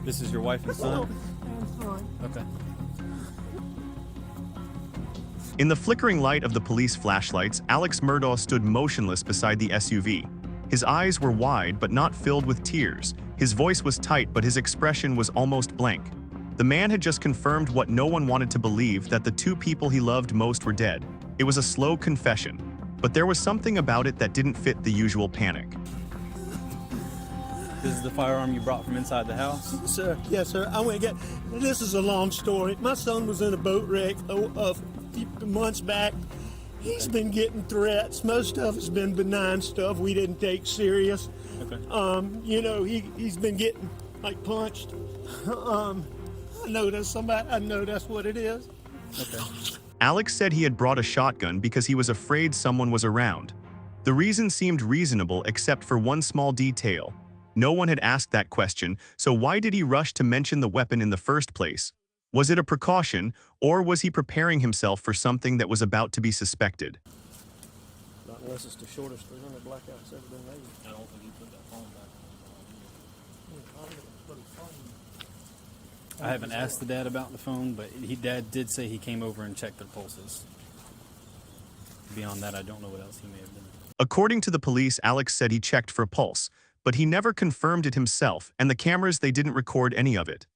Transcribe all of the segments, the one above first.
This is your wife and son? Okay. In the flickering light of the police flashlights, Alex Murdaugh stood motionless beside the SUV. His eyes were wide but not filled with tears. His voice was tight but his expression was almost blank. The man had just confirmed what no one wanted to believe, that the two people he loved most were dead. It was a slow confession, but there was something about it that didn't fit the usual panic. This is the firearm you brought from inside the house? Sir, yes, sir. I went and got. This is a long story. My son was in a boat wreck a few months back. He's been getting threats. Most of it's been benign stuff we didn't take serious. Okay. You know, he's been getting like punched. I know that's somebody. I know that's what it is. Okay. Alex said he had brought a shotgun because he was afraid someone was around. The reason seemed reasonable except for one small detail. No one had asked that question, so why did he rush to mention the weapon in the first place? Was it a precaution, or was he preparing himself for something that was about to be suspected? Not unless it's the shortest 300 blackouts ever been made. I don't think he put that phone back. I haven't asked the dad about the phone, but Dad did say he came over and checked their pulses. Beyond that, I don't know what else he may have done. According to the police, Alex said he checked for a pulse, but he never confirmed it himself, and the cameras, they didn't record any of it.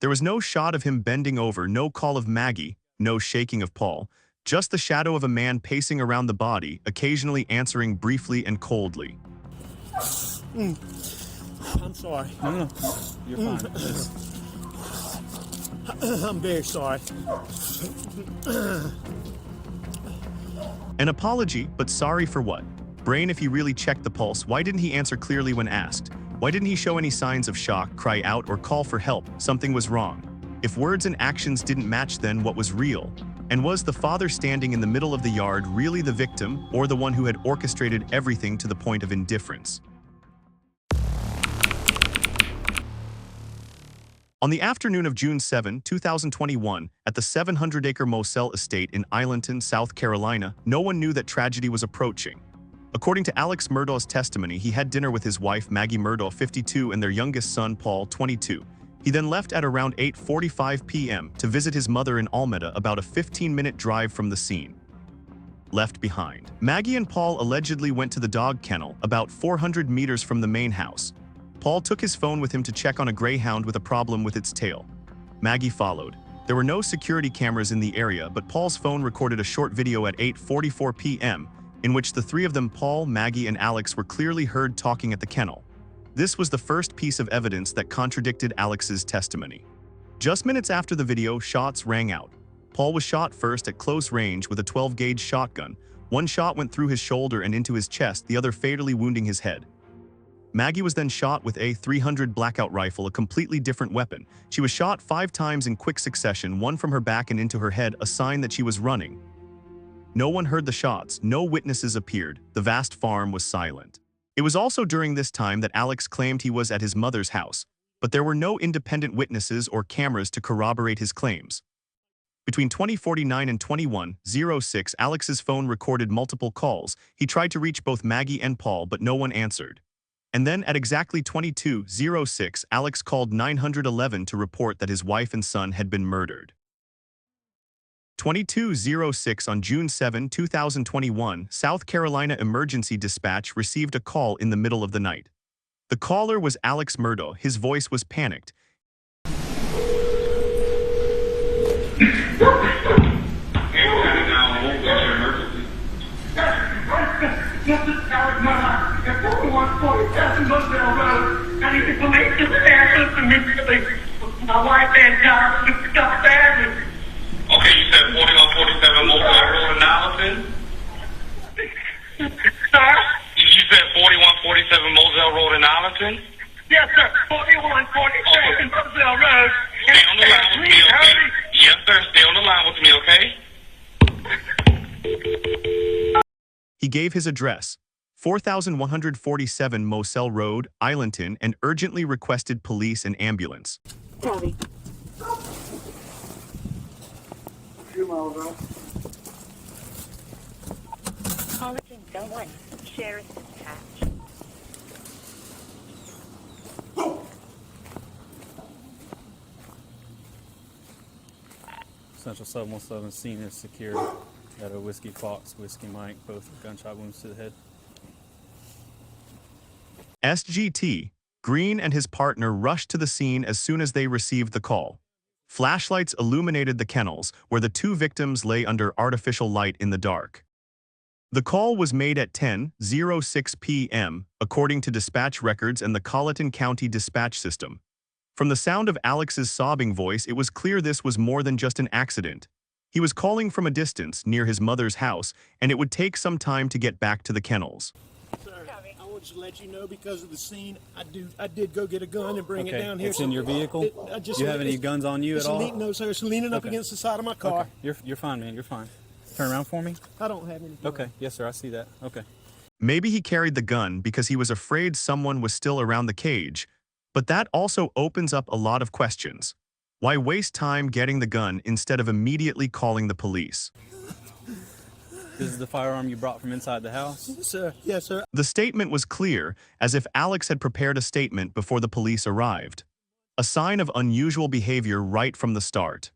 There was no shot of him bending over, no call of Maggie, no shaking of Paul, just the shadow of a man pacing around the body, occasionally answering briefly and coldly. I'm sorry. No, you're fine. Just... I'm very sorry. An apology, but sorry for what? Brain, if he really checked the pulse, why didn't he answer clearly when asked? Why didn't he show any signs of shock, cry out, or call for help? Something was wrong. If words and actions didn't match, then what was real? And was the father standing in the middle of the yard really the victim, or the one who had orchestrated everything to the point of indifference? On the afternoon of June 7, 2021, at the 700-acre Moselle estate in Islandton, South Carolina, no one knew that tragedy was approaching. According to Alex Murdaugh's testimony, he had dinner with his wife, Maggie Murdaugh, 52, and their youngest son, Paul, 22. He then left at around 8:45 p.m. to visit his mother in Almeda, about a 15-minute drive from the scene. Left behind. Maggie and Paul allegedly went to the dog kennel, about 400 meters from the main house. Paul took his phone with him to check on a greyhound with a problem with its tail. Maggie followed. There were no security cameras in the area, but Paul's phone recorded a short video at 8:44 p.m., in which the three of them, Paul, Maggie, and Alex, were clearly heard talking at the kennel. This was the first piece of evidence that contradicted Alex's testimony. Just minutes after the video, shots rang out. Paul was shot first at close range with a 12-gauge shotgun. One shot went through his shoulder and into his chest, the other fatally wounding his head. Maggie was then shot with a .300 blackout rifle, a completely different weapon. She was shot 5 times in quick succession, one from her back and into her head, a sign that she was running. No one heard the shots, no witnesses appeared, the vast farm was silent. It was also during this time that Alex claimed he was at his mother's house, but there were no independent witnesses or cameras to corroborate his claims. Between 20:49 and 21:06, Alex's phone recorded multiple calls. He tried to reach both Maggie and Paul, but no one answered. And then at exactly 22:06, Alex called 911 to report that his wife and son had been murdered. 22:06 on June 7, 2021, South Carolina Emergency Dispatch received a call in the middle of the night. The caller was Alex Murdaugh. His voice was panicked. This is Alex Murdaugh at 4147 Moselle Road. I need the police to stand up immediately. My wife and child was stuck badly. Okay, you said 4147 Moselle Road in Allenton? Sir? You said 4147 Moselle Road in Allenton? Yes, sir. 4147 Moselle Road. Stay on the line with me, okay? Yes, sir. Stay on the line with me, okay? He gave his address, 4147 Moselle Road, Islandton, and urgently requested police and ambulance. Copy. Calling Zone 1. Sheriff dispatch. Central 717 scene is secured at a Whiskey Fox, Whiskey Mike, both gunshot wounds to the head. SGT, Green and his partner rushed to the scene as soon as they received the call. Flashlights illuminated the kennels, where the two victims lay under artificial light in the dark. The call was made at 10:06 p.m., according to dispatch records and the Colleton County dispatch system. From the sound of Alex's sobbing voice, it was clear this was more than just an accident. He was calling from a distance near his mother's house, and it would take some time to get back to the kennels. Sir, I want to let you know, because of the scene, I did go get a gun and bring it down here. It's in your vehicle? You have any guns on you at all? No, sir. It's leaning up against the side of my car. Okay. You're fine, man. You're fine. Turn around for me. I don't have any. Okay. Yes, sir. I see that. Okay. Maybe he carried the gun because he was afraid someone was still around the cage, but that also opens up a lot of questions. Why waste time getting the gun instead of immediately calling the police? This is the firearm you brought from inside the house? Yes, sir. Yes, sir. The statement was clear, as if Alex had prepared a statement before the police arrived. A sign of unusual behavior right from the start.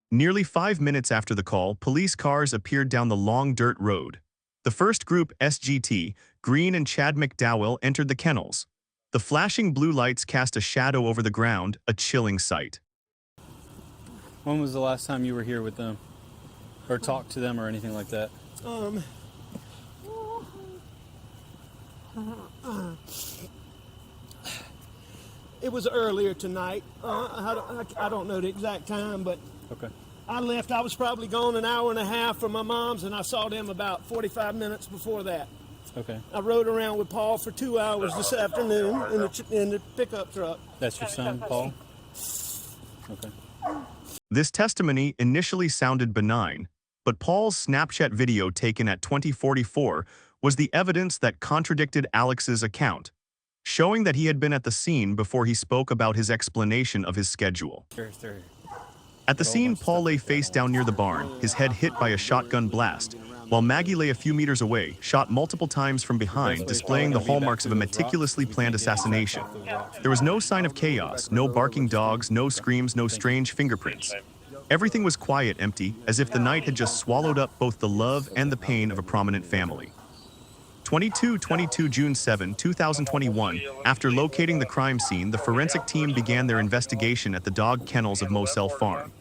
Nearly 5 minutes after the call, police cars appeared down the long dirt road. The first group, SGT, Green and Chad McDowell, entered the kennels. The flashing blue lights cast a shadow over the ground, a chilling sight. When was the last time you were here with them? Or talked to them or anything like that? It was earlier tonight. I don't know the exact time, but Okay. I left. I was probably gone an hour and a half from my mom's, and I saw them about 45 minutes before that. Okay. I rode around with Paul for 2 hours this afternoon in the pickup truck. That's your son, Paul? Okay. This testimony initially sounded benign, but Paul's Snapchat video taken at 2044 was the evidence that contradicted Alex's account, showing that he had been at the scene before he spoke about his explanation of his schedule. Sure. At the scene, Paul lay face down near the barn, his head hit by a shotgun blast, while Maggie lay a few meters away, shot multiple times from behind, displaying the hallmarks of a meticulously planned assassination. There was no sign of chaos, no barking dogs, no screams, no strange fingerprints. Everything was quiet, empty, as if the night had just swallowed up both the love and the pain of a prominent family. 22 June 7, 2021, after locating the crime scene, the forensic team began their investigation at the dog kennels of Moselle Farm.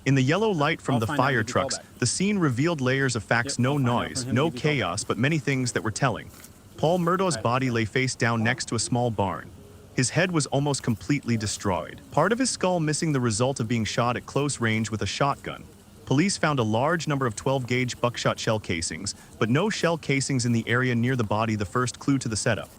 In the yellow light from the fire trucks, the scene revealed layers of facts, no noise, no chaos, but many things that were telling. Paul Murdaugh's body lay face down next to a small barn. His head was almost completely destroyed, part of his skull missing, the result of being shot at close range with a shotgun. Police found a large number of 12-gauge buckshot shell casings, but no shell casings in the area near the body, the first clue to the setup.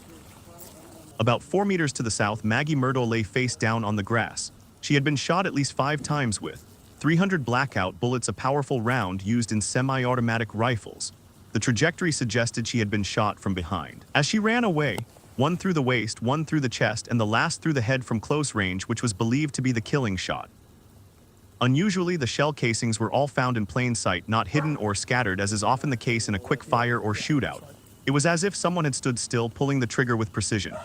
About 4 meters to the south, Maggie Murdaugh lay face down on the grass. She had been shot at least 5 times with 300 blackout bullets, a powerful round used in semi-automatic rifles. The trajectory suggested she had been shot from behind. As she ran away, one through the waist, one through the chest, and the last through the head from close range, which was believed to be the killing shot. Unusually, the shell casings were all found in plain sight, not hidden or scattered, as is often the case in a quick fire or shootout. It was as if someone had stood still, pulling the trigger with precision.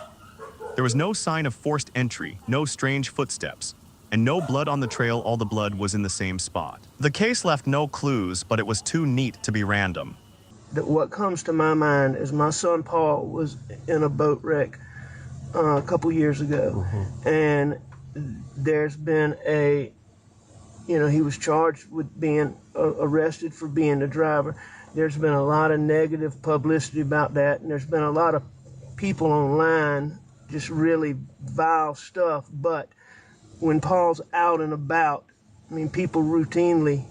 There was no sign of forced entry, no strange footsteps, and no blood on the trail. All the blood was in the same spot. The case left no clues, but it was too neat to be random. What comes to my mind is my son Paul was in a boat wreck a couple years ago, and there's been he was charged with being arrested for being the driver. There's been a lot of negative publicity about that, and there's been a lot of people online, just really vile stuff. But when Paul's out and about, people routinely,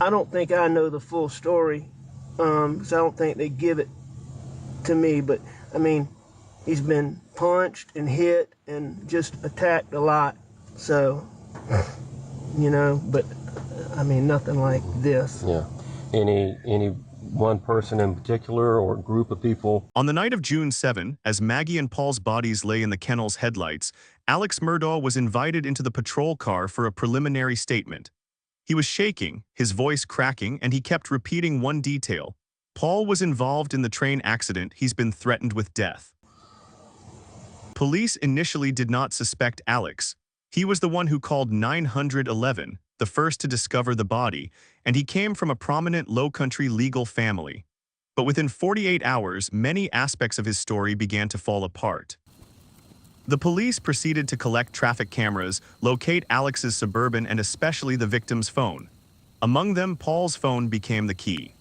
I don't think I know the full story, because I don't think they give it to me, but he's been punched and hit and just attacked a lot, so but nothing like this. Yeah. Any one person in particular or group of people? On the night of June 7, as Maggie and Paul's bodies lay in the kennel's headlights, Alex Murdaugh was invited into the patrol car for a preliminary statement. He was shaking, his voice cracking, and he kept repeating one detail. Paul was involved in the train accident. He's been threatened with death. Police initially did not suspect Alex. He was the one who called 911, the first to discover the body, and he came from a prominent low-country legal family. But within 48 hours, many aspects of his story began to fall apart. The police proceeded to collect traffic cameras, locate Alex's Suburban and especially the victim's phone. Among them, Paul's phone became the key.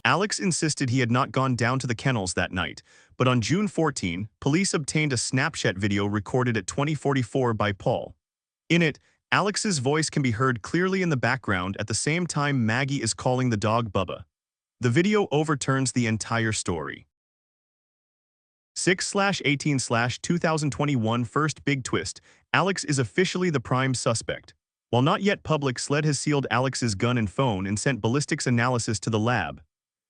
Alex insisted he had not gone down to the kennels that night, but on June 14, police obtained a Snapchat video recorded at 20:44 by Paul. In it, Alex's voice can be heard clearly in the background at the same time Maggie is calling the dog Bubba. The video overturns the entire story. 6/18/2021 First big twist, Alex is officially the prime suspect. While not yet public, SLED has sealed Alex's gun and phone and sent ballistics analysis to the lab.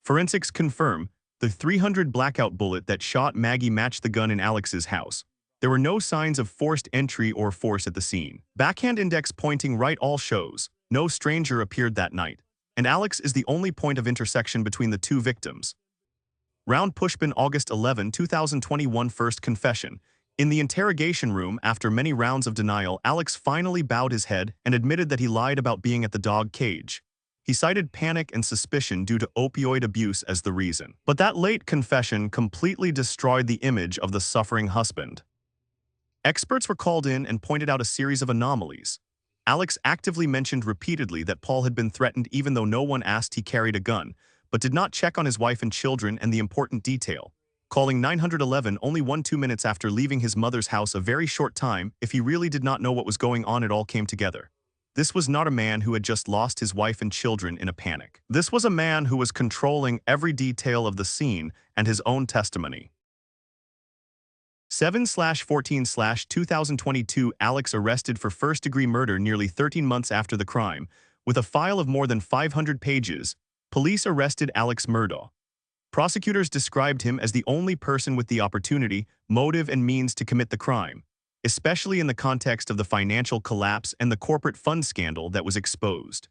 Forensics confirm the .300 blackout bullet that shot Maggie matched the gun in Alex's house. There were no signs of forced entry or force at the scene. Backhand index pointing right all shows. No stranger appeared that night, and Alex is the only point of intersection between the two victims. Round Pushpin August 11, 2021 First confession. In the interrogation room, after many rounds of denial, Alex finally bowed his head and admitted that he lied about being at the dog cage. He cited panic and suspicion due to opioid abuse as the reason. But that late confession completely destroyed the image of the suffering husband. Experts were called in and pointed out a series of anomalies. Alex actively mentioned repeatedly that Paul had been threatened even though no one asked he carried a gun, but did not check on his wife and children and the important detail, calling 911 only 2 minutes after leaving his mother's house a very short time. If he really did not know what was going on, it all came together. This was not a man who had just lost his wife and children in a panic. This was a man who was controlling every detail of the scene and his own testimony. 7/14/2022 Alex arrested for first-degree murder nearly 13 months after the crime. With a file of more than 500 pages, police arrested Alex Murdaugh. Prosecutors described him as the only person with the opportunity, motive, and means to commit the crime, especially in the context of the financial collapse and the corporate fund scandal that was exposed.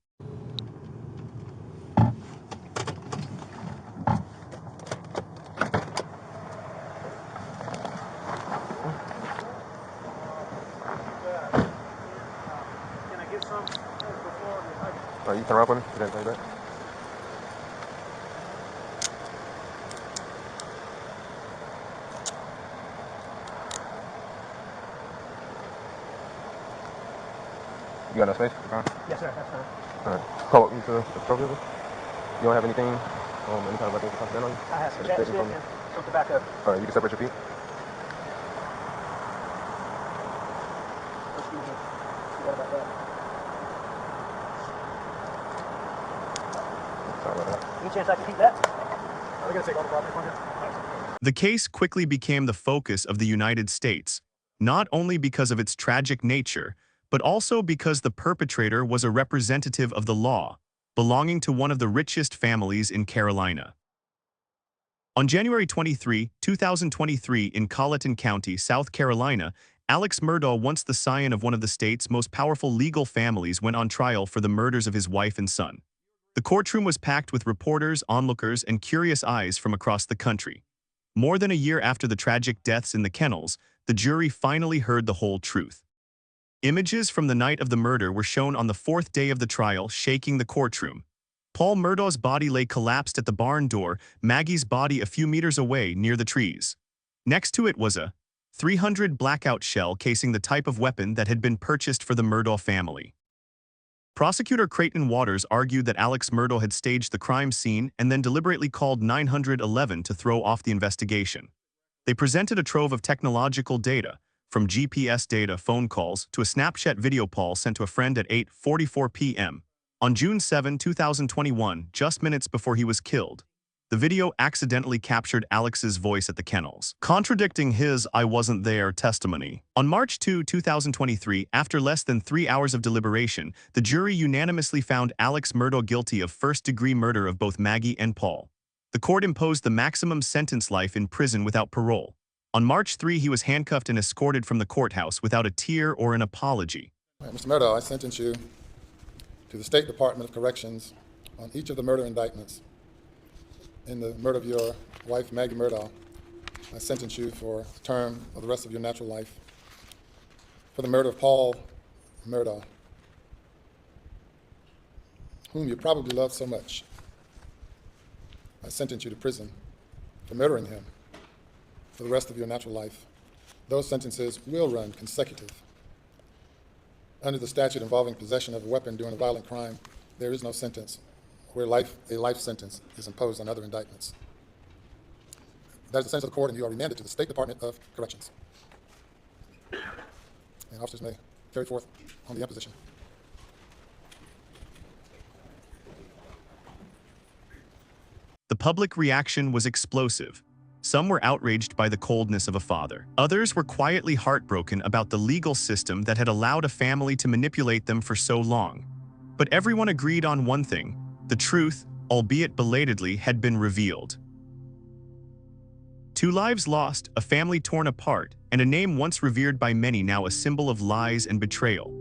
You can wrap on it? Did I tell you that? You got enough space? Yes, sir. That's fine. Alright. Call up into the appropriately. You don't have anything, any kind of weapons or something on you? I have some jacket and something back up. Alright, you can separate your feet. Excuse me. Forgot about that. Sorry about that. Any chance I can keep that? Are we going to take all the property from here? The case quickly became the focus of the United States, not only because of its tragic nature, but also because the perpetrator was a representative of the law, belonging to one of the richest families in Carolina. On January 23, 2023, in Colleton County, South Carolina, Alex Murdaugh, once the scion of one of the state's most powerful legal families, went on trial for the murders of his wife and son. The courtroom was packed with reporters, onlookers, and curious eyes from across the country. More than a year after the tragic deaths in the kennels, the jury finally heard the whole truth. Images from the night of the murder were shown on the fourth day of the trial, shaking the courtroom. Paul Murdaugh's body lay collapsed at the barn door, Maggie's body a few meters away near the trees. Next to it was a .300 blackout shell casing the type of weapon that had been purchased for the Murdaugh family. Prosecutor Creighton Waters argued that Alex Murdaugh had staged the crime scene and then deliberately called 911 to throw off the investigation. They presented a trove of technological data, from GPS data, phone calls, to a Snapchat video Paul sent to a friend at 8:44 p.m. on June 7, 2021, just minutes before he was killed. The video accidentally captured Alex's voice at the kennels, contradicting his "I wasn't there" testimony. On March 2, 2023, after less than 3 hours of deliberation, the jury unanimously found Alex Murdaugh guilty of first-degree murder of both Maggie and Paul. The court imposed the maximum sentence, life in prison without parole. On March 3, he was handcuffed and escorted from the courthouse without a tear or an apology. All right, Mr. Murdaugh, I sentence you to the State Department of Corrections on each of the murder indictments. In the murder of your wife, Maggie Murdaugh, I sentence you for the term of the rest of your natural life. For the murder of Paul Murdaugh, whom you probably love so much. I sentence you to prison for murdering him for the rest of your natural life. Those sentences will run consecutive. Under the statute involving possession of a weapon during a violent crime, there is no sentence where a life sentence is imposed on other indictments. That is the sentence of the court, and you are remanded to the State Department of Corrections. And officers may carry forth on the imposition. The public reaction was explosive. Some were outraged by the coldness of a father. Others were quietly heartbroken about the legal system that had allowed a family to manipulate them for so long. But everyone agreed on one thing: the truth, albeit belatedly, had been revealed. 2 lives lost, a family torn apart, and a name once revered by many now a symbol of lies and betrayal.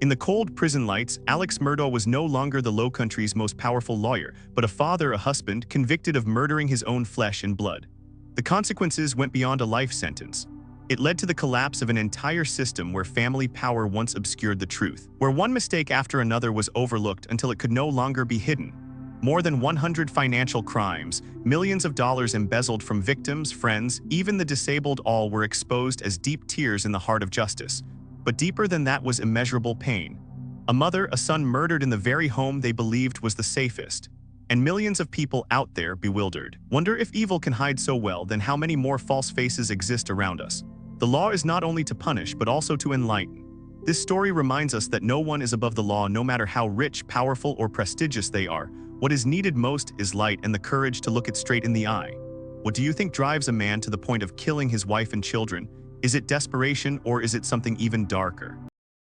In the cold prison lights, Alex Murdaugh was no longer the Low Country's most powerful lawyer, but a father, a husband, convicted of murdering his own flesh and blood. The consequences went beyond a life sentence. It led to the collapse of an entire system where family power once obscured the truth, where one mistake after another was overlooked until it could no longer be hidden. More than 100 financial crimes, millions of dollars embezzled from victims, friends, even the disabled, all were exposed as deep tears in the heart of justice. But deeper than that was immeasurable pain. A mother, a son murdered in the very home they believed was the safest. And millions of people out there bewildered. Wonder if evil can hide so well, then how many more false faces exist around us? The law is not only to punish, but also to enlighten. This story reminds us that no one is above the law, no matter how rich, powerful, or prestigious they are. What is needed most is light and the courage to look it straight in the eye. What do you think drives a man to the point of killing his wife and children? Is it desperation, or is it something even darker?